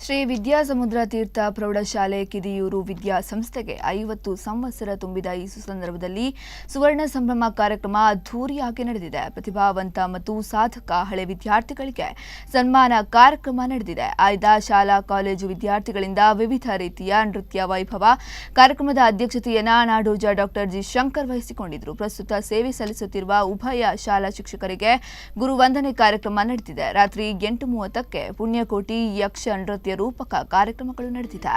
ಶ್ರೀ ವಿದ್ಯಾಸಮುದ್ರ ತೀರ್ಥ ಪ್ರೌಢಶಾಲೆ ಕಿದಿಯೂರು ವಿದ್ಯಾಸಂಸ್ಥೆಗೆ 50 ಸಂವತ್ಸರ ತುಂಬಿದ ಈ ಸಂದರ್ಭದಲ್ಲಿ ಸುವರ್ಣ ಸಂಭ್ರಮ ಕಾರ್ಯಕ್ರಮ ಅದ್ಧೂರಿಯಾಗಿ ನಡೆದಿದೆ. ಪ್ರತಿಭಾವಂತ ಮತ್ತು ಸಾಧಕ ಹಳೆ ವಿದ್ಯಾರ್ಥಿಗಳಿಗೆ ಸನ್ಮಾನ ಕಾರ್ಯಕ್ರಮ ನಡೆದಿದೆ. ಆಯ್ದ ಶಾಲಾ ಕಾಲೇಜು ವಿದ್ಯಾರ್ಥಿಗಳಿಂದ ವಿವಿಧ ರೀತಿಯ ನೃತ್ಯ ವೈಭವ. ಕಾರ್ಯಕ್ರಮದ ಅಧ್ಯಕ್ಷತೆಯನ್ನು ನಾಡೋಜ ಡಾಕ್ಟರ್ ಜಿ ಶಂಕರ್ ವಹಿಸಿಕೊಂಡಿದ್ದರು. ಪ್ರಸ್ತುತ ಸೇವೆ ಸಲ್ಲಿಸುತ್ತಿರುವ ಉಭಯ ಶಾಲಾ ಶಿಕ್ಷಕರಿಗೆ ಗುರುವಂದನೆ ಕಾರ್ಯಕ್ರಮ ನಡೆದಿದೆ. ರಾತ್ರಿ 8:30ಕ್ಕೆ ಪುಣ್ಯಕೋಟಿ ಯಕ್ಷ ನೃತ್ಯ ರೂಪಕ ಕಾರ್ಯಕ್ರಮಗಳು ನಡೆದಿದೆ.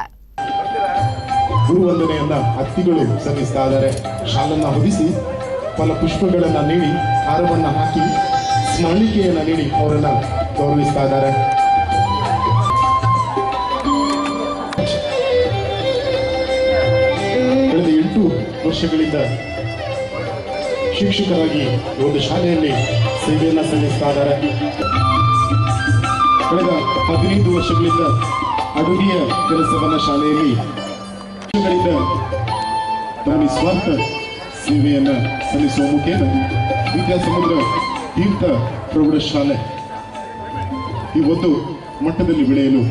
ಗುರುವಂದನೆಯನ್ನ ಅತಿಥಿಗಳು ಸಲ್ಲಿಸ್ತಾ ಇದ್ದಾರೆ. ಶಾಲನ್ನ ಹೊದಿಸಿ ಫಲ ಪುಷ್ಪಗಳನ್ನ ನೀಡಿ ಹಾರವನ್ನ ಹಾಕಿ ಸ್ಮರಣಿಕೆಯನ್ನ ನೀಡಿ ಅವರನ್ನ ಗೌರವಿಸ್ತಾ ಇದ್ದಾರೆ. ಕಳೆದ 8 ವರ್ಷಗಳಿಂದ ಶಿಕ್ಷಕರಾಗಿ ಒಂದು ಶಾಲೆಯಲ್ಲಿ ಸೇವೆಯನ್ನ ಸಲ್ಲಿಸ್ತಾ ಇದ್ದಾರೆ. ಕಳೆದ 15 ವರ್ಷಗಳಿಂದ ಅಡುಗೆಯ ಕೆಲಸವನ್ನ ಶಾಲೆಯಲ್ಲಿ ತಮ್ಮ ಸ್ವಾರ್ಥ ಸೇವೆಯನ್ನ ಸಲ್ಲಿಸುವ ಮುಖೇನ ವಿದ್ಯಾಸಮುದ್ರ ತೀರ್ಥ ಪ್ರೌಢಶಾಲೆ ಈ ಒಂದು ಮಟ್ಟದಲ್ಲಿ ಬೆಳೆಯಲು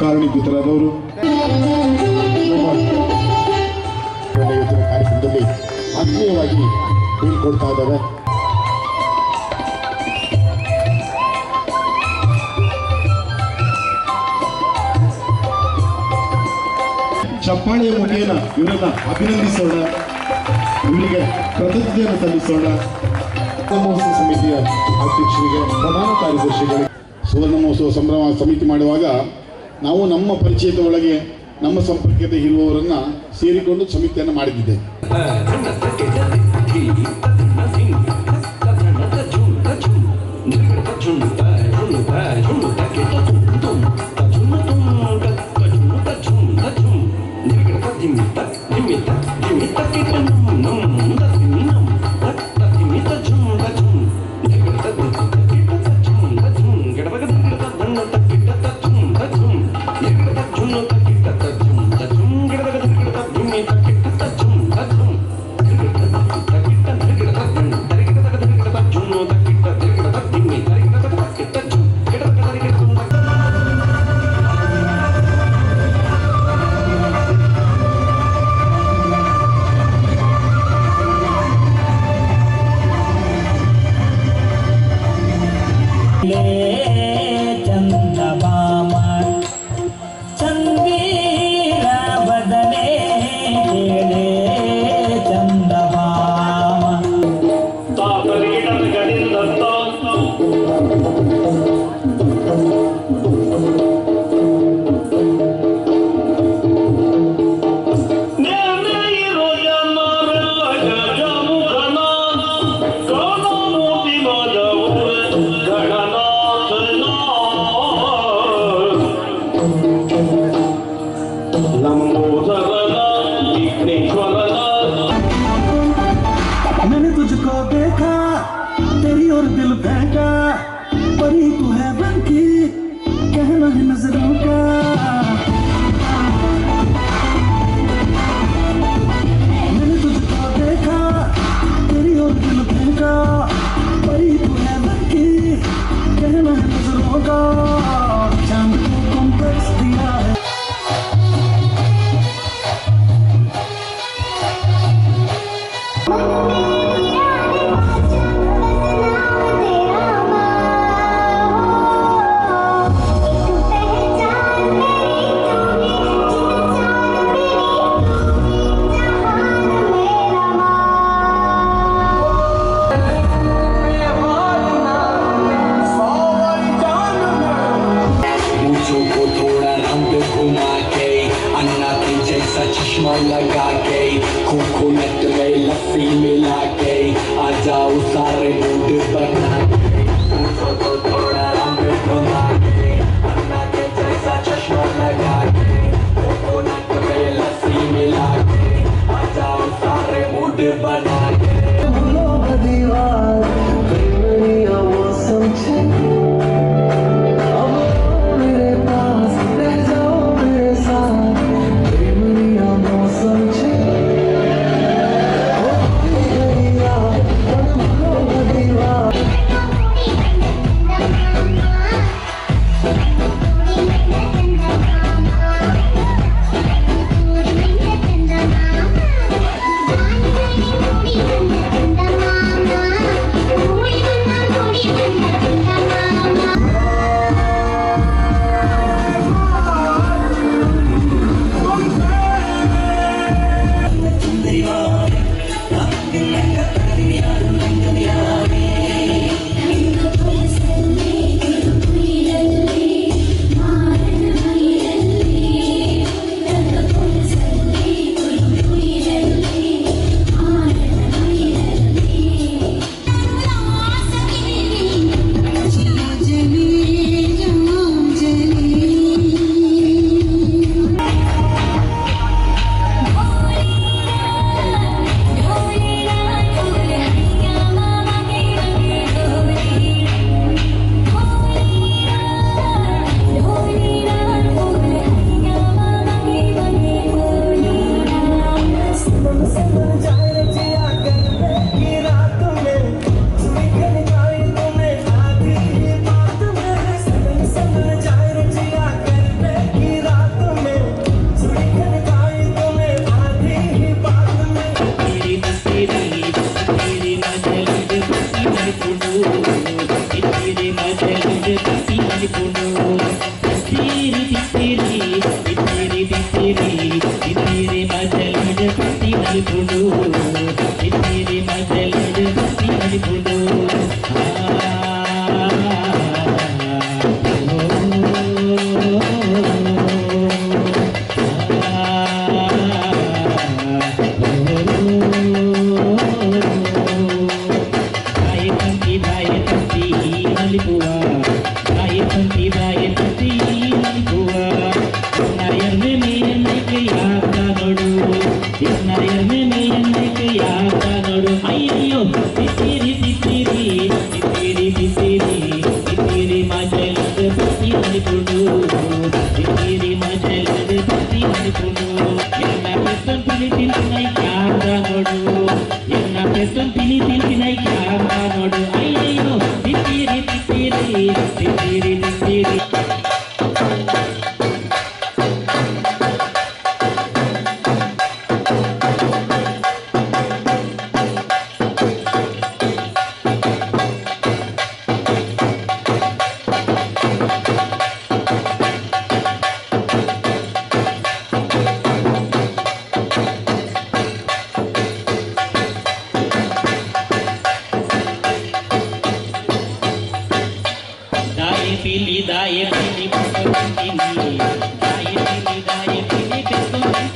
ಕಾರಣೀಭೂತರಾದವರು ಕಾರ್ಯಕ್ರಮದಲ್ಲಿ ಆತ್ಮೀಯವಾಗಿ ಹೇಳ್ಕೊಡ್ತಾ ಇದ್ದಾರೆ. ಚಪ್ಪಾಳೆಯ ಮುಖೇನ ಇವರನ್ನ ಅಭಿನಂದಿಸೋಣ, ಇವರಿಗೆ ಕೃತಜ್ಞತೆಯನ್ನು ಸಲ್ಲಿಸೋಣ. ಮಹೋತ್ಸವ ಸಮಿತಿಯ ಅಧ್ಯಕ್ಷರಿಗೆ, ಪ್ರಧಾನ ಕಾರ್ಯದರ್ಶಿಗಳಿಗೆ ಸುವರ್ಣ ಮಹೋತ್ಸವ ಸಂಭ್ರಮ ಸಮಿತಿ ಮಾಡುವಾಗ ನಾವು ನಮ್ಮ ಪರಿಚಯದ ಒಳಗೆ ನಮ್ಮ ಸಂಪರ್ಕದ ಇರುವವರನ್ನ ಸೇರಿಕೊಂಡು ಸಮಿತಿಯನ್ನು ಮಾಡಿದ್ದೆ. मैंने तुझको देखा, तेरी और दिल बहका, परी तू है बन की, कहना है नजरों का. मैंने तुझको देखा, तेरी और दिल बहका, परी तू है बन की, कहना है नजरों का. चांद को कॉम्प्लेक्स दिया है. ಮಜಲದ ಬಿಸಿ ಮಲಿಪುಡು ತಿತ್ತೀರಿ ತಿತ್ತೀರಿ ತಿತ್ತೀರಿ ತಿತ್ತೀರಿ ತಿತ್ತೀರಿ ಮಜಲದ ಬಿಸಿ ಮಲಿಪುಡು ತಿತ್ತೀರಿ ಮಜಲದ ಬಿಸಿ ಮಲಿಪುಡು ಅಯ್ಯೋ ತಿತ್ತೀರಿ ತಿತ್ತೀರಿ ತಿತ್ತೀರಿ ತಿತ್ತೀರಿ ತಿತ್ತೀರಿ ಮಜಲದ ಬಿಸಿ ಮಲಿಪುಡು ತಿತ್ತೀರಿ ಮಜಲದ ಬಿಸಿ ಮಲಿಪುಡು ಎನ್ನ ಪೆಸನ್ ತಿಳಿ ತಿಳ್ಸಿನೈ ಕ್ಯಾಮ್ರ ನೋಡು ಎನ್ನ ಪೆಸನ್ ತಿಳಿ ತಿಳ್ಸಿನೈ ಕ್ಯಾಮ್ರ ನೋಡು ಅಯ್ಯಯ್ಯೋ ತಿತ್ತೀರಿ ತಿತ್ತೀರಿ ತಿತ್ತೀರಿ ತಿತ್ತೀರಿ दाए पीली पकड़ती दाए पीली बेसों